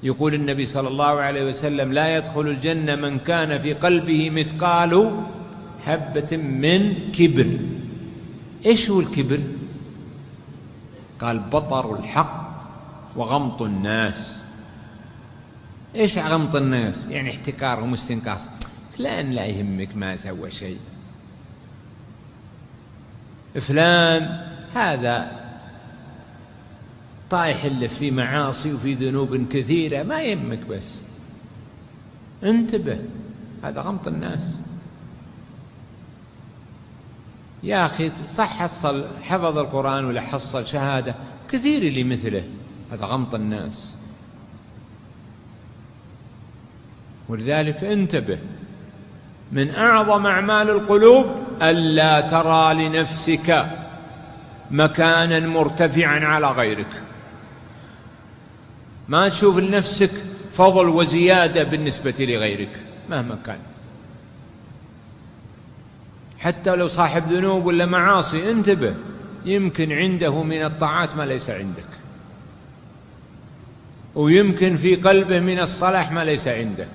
يقول النبي صلى الله عليه وسلم: لا يدخل الجنة من كان في قلبه مثقال حبة من كبر. إيش هو الكبر؟ قال: بطر الحق وغمط الناس. إيش غمط الناس؟ يعني احتكارهم واستنكاس، فلان لا يهمك ما سوى شيء، فلان هذا طايح إلا في معاصي وفي ذنوب كثيرة، ما يهمك، بس انتبه، هذا غمط الناس. يا أخي صح حصل حفظ القرآن ولا حصل شهادة، كثير اللي مثله، هذا غمط الناس. ولذلك انتبه، من أعظم أعمال القلوب ألا ترى لنفسك مكانا مرتفعا على غيرك، ما تشوف لنفسك فضل وزيادة بالنسبة لغيرك مهما كان، حتى لو صاحب ذنوب ولا معاصي، انتبه، يمكن عنده من الطاعات ما ليس عندك، ويمكن في قلبه من الصلاح ما ليس عندك.